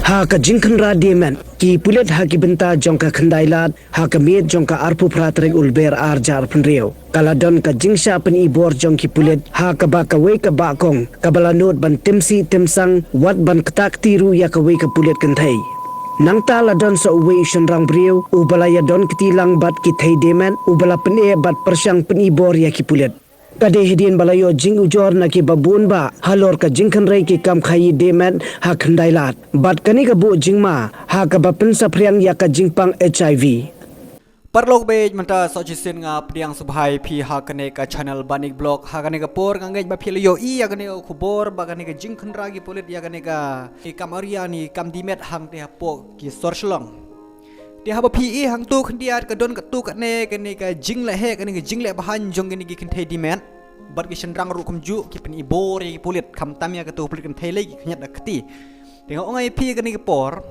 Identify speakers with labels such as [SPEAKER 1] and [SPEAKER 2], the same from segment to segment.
[SPEAKER 1] Ha ka jingkan ra diemen ki pulet ha ki benta jongka khandailat ha ka met jongka arpu pratrek ulber arjar penreu kaladon ka jingsha pen ibor jong ki pulet ha ka ba ka we ka ba kong ka balanot ban timsi timsang wat ban ketak tiru ya ka we ka pulet kenthai nang ta ladon sa uwe isun rang breu ubala ya don ketilang bat ki thai demen ubala pen e bat persang pen ibor ya ki pulet kade hedien balayo jing ujor na ki babun ba halor ka jingkan rai ki kam khai demen ha khandailat bat kani ka bu jingma ha ka bapen sapriang ya ka jingpang HIV
[SPEAKER 2] Parlok bej manta sochisin nga priang subhai phi ha kane ka channel banik blog ha kane ka por ngangej ba philiyo I ya kane khubor ba kane ka jingkan ra ki polit ya kane ka kamaria ni kam dimet hang te po ki sorslong dia haba PE hang tu khandiat ka don ka tu ka ne ka jing le he ka jing le bahan jong ni ki khanthai dimet bat ki sendrang ru kumju ki pen ibor ki pulit kham tamya ka tu pulit khanthai le ki khanyat da khati tengok ongai phi ka ki por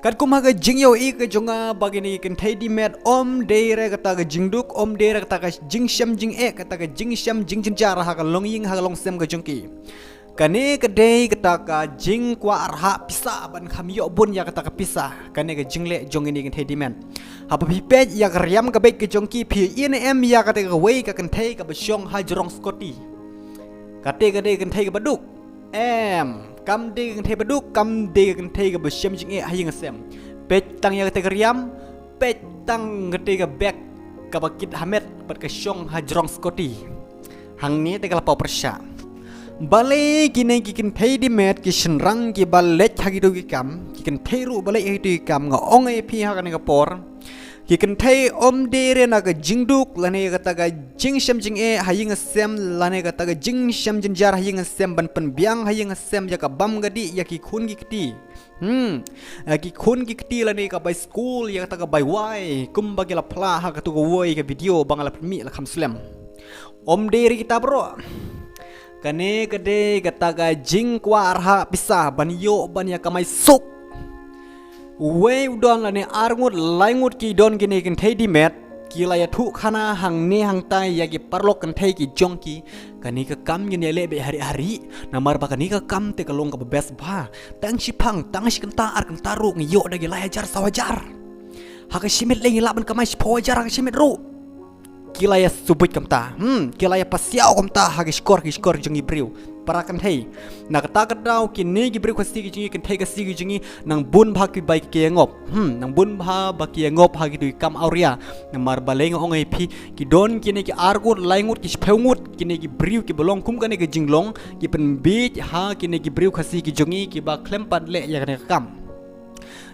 [SPEAKER 2] kat kumha ka jing yo I ka jonga bagini khanthai dimet om de re ka ta ka jingduk om de re ka ta ka jing sham jing e ka ta ka jing sham jing jinjar ha ka long ying ha ka long sem ka jongki kane ka dei kata ka jing kwa arha pisa ban kham yo bun ya kata ka pisa kane ka jingle jong ini kan thedimen haba pi pej ya ka riam ka bek ka jongki phi INM ya kata ka wei ka kan thei ka basyong ha jrong scotty kate ka dei kan thei ka baduk kam de kan thei baduk kam de kan thei ka basyam jing e ha ying sem pej tang ya kata ka riam pej tang kate ka bek ka bakit hamet bat ka syong ha jrong scotty hang ni te ka lapo persya balai kini kikin thei di met ki senrang ki balet hagi do ki kam kikin thei ru balai hi tu kam nga ong e phi ha kan ka por kikin thei om de re na ka jingduk lane ka ta ka jing sham jing e ha ying sem lane ka ta ka jing sham jin jar ha ying sem ban pen biang ha ying sem ya ka bam gadi ya ki khun ki kti ki khun ki kti lane ka by school ya ka ta ka by wai kum ba la pla ha ka tu ko woi ka video bangala mi la kham slam om de re kita bro kane kade kata ka jing kwa arha pisah ban yo ban ya kamai suk we udon lane arngut laingut ki don gine kin thei di met ki la ya thu khana hang ne hang tai ya ki parlok kan thei ki jongki kani ka kam gine le be hari namar ba kani ka kam te ka long ka bes ba tang shi phang tang shi kan ta ar kan taru ngi yo da gi la hajar sawajar ha ka shimit le ngi la ban kamai sawajar ka shimit ru kilaya subut kamta kilaya pasiao kamta hagi skor jingi briu parakan hei nak ta kadau kini gi briu khasi gi jingi kan thei ga si gi jingi nang bun bha ki bai ki ngop nang bun bha ba ki ngop hagi du kam auria nang mar baleng ongai phi ki don kini ki argut laingut ki speungut kini gi briu ki bolong kum kan ki jinglong ki pen bi ha kini gi briu khasi gi jingi ki ba klempat le ya kan kam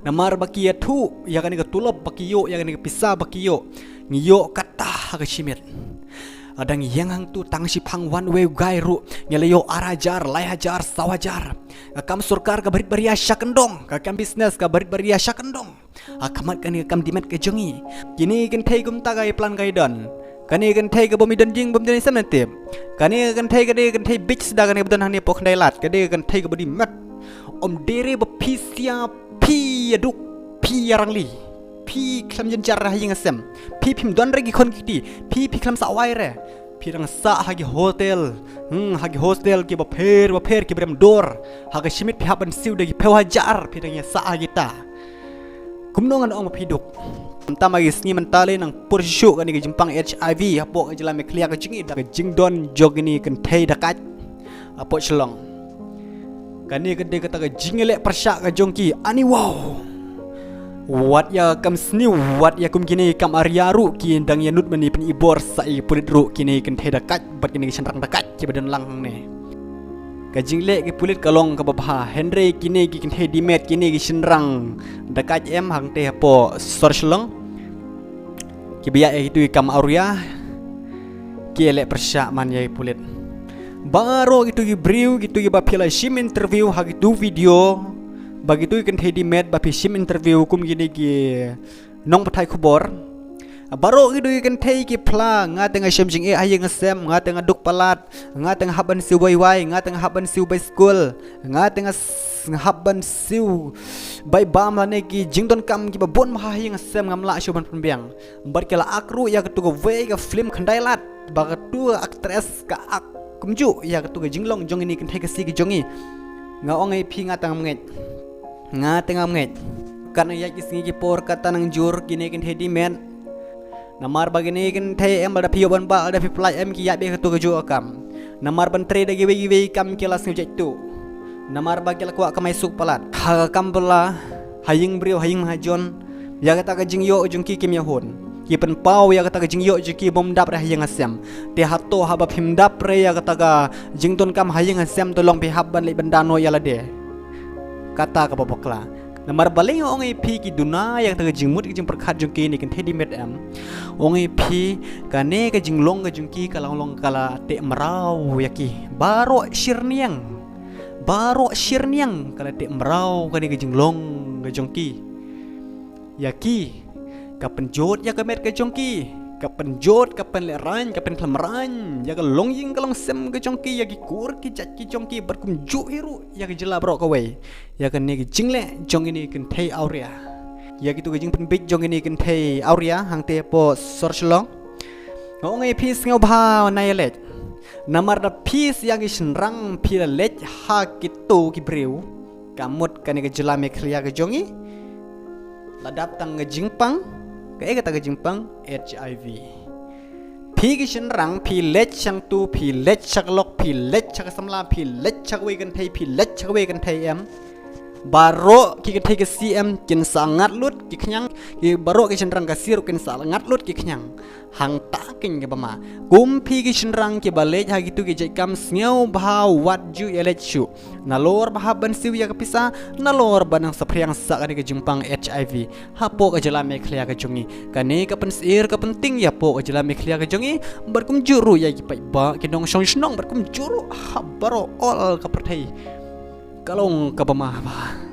[SPEAKER 2] namar baki ya thu ya kan ka tulop baki yo ya kan ka pisa baki yo ngiyo kata ha shimit adang yang hang tu tang si phang one way gai ru nyale yo arajar lai hajar sawajar kam surkar ka barit baria syakendong ka kam business ka barit baria syakendong akamat kan kam dimet ke jongi kini kan thei gum ta gai plan gai don kani kan thei ka bomi don jing bom den sam natip kani kan thei bitch da kan don hang ni pok dai lat kani kan thei ka bodi mat om dere ba pisia pi aduk pi arangli pi klam jen jar hing asem pi pim don regi kon kiti pi klam sa wai re pi rang sa hagi hotel ki ba pher ki brem dor hagi shimit pi haban siu de pewa jar pi rang sa agita kumnongan ong pi duk tama gi sngi mentale nang pursyu kan gi jimpang HIV hapo ga jela me clear ka jingi da jing don jogini kan thei dakat apo chlong kani gede kata ka jingele persyak ka jongki ani wow wat ya kam sni wat ya kum kini kam aryaru ki dang ya nut mani pen ibor sai pulit ru kini kan theda kat bat kini senrang dekat ki badan lang ne ka jingle ki pulit kalong ka babha henry kini ki kan hedi met kini ki senrang dekat em hang te po sorslong ki biya itu kam arya ki ele persyak man ya pulit baro gitu gi briu gitu gi ba phila sim interview ha gitu video bagitu kan thedi met ba sim interview kum gini gi nong pathai khubor baro gitu kan thei ki phla nga tenga sem jing e ayeng sem nga tenga duk palat nga tenga haban siu bai wai nga tenga haban siu bai school nga tenga haban siu bai bam la ne ki jingdon kam ki ba bon ma ayeng sem ngam la shoban pembiang bar kala akru ya ketu go ve ga film khandai lat ba ketu actress ka ak kumju ya ketu ga jinglong jong ini kan thei ka si gi jongi nga ongai phi nga tang nget nga tengah nget kan ya kisngi ki por kata nang jur kini kin hedi men namar bagini kin the em ada pio ban ba ada plai em ki ya be tu keju akam namar ban tre dagi we kam kelas ngejek tu namar bagel ku akamai suk palat ha kam bela haying brio haying mahajon ya kata ka jing yo jungki kim ya hon ki pen pau ya kata ka jing yo jiki bom dap ra haying asam te hato habab himdap re ya kata ka jing ton kam haying asam tolong pi habban le bandano ya la de kata ka babakla namar baling ong pi ki duna yang taga jingmut ki jing perkhat jungki ni kan thedi met am ong pi kane ka jinglong ka jungki kalong kala te merau yaki baro shirniang kala te merau kane ka jinglong ka jungki yaki ka penjot ya ka met ka jungki ka penjot ka pen leran ka pen klamran ya ka longying ka long sem ka jongki ya ki kur ki chat ki jongki berkum ju hiru ya ka jela bro ka we ya ka ne ki jingle jong ini kan thei auria ya ki tu ka jing pen big jong ini kan thei auria hang te po sorchlong ngai pis ngau bha nai let namar da pis ya ki shnrang pi la let ha ki tu ki breu kamut ka ne ka jela me khlia ka jongi ladap tang jingpang cái kata ke jingpang HIV pi ki shnrang pi let chang tu pi let chak lok pi let chak samla pi let chak we kan thei pi let chak we kan thei em baro ki thei ke cm kin sangat lut ki khnyang ki baro ki shnrang ka sir kin sangat lut ki khnyang hang ta kin ke bama kum pi ki shnrang ki balej ha gitu ki jekam sneu bha wat ju elet chu nalor bha ban siu ya ka pisa nalor banang sapriang sa ka jingpang HIV ha po ka jala me khlia ka jungi kane ka pen sir ka penting ya po ka jala me khlia ka jungi berkum juru ya ki pai ba ki dong song snong berkum juru ha baro all ka perthai kalong ka bama ba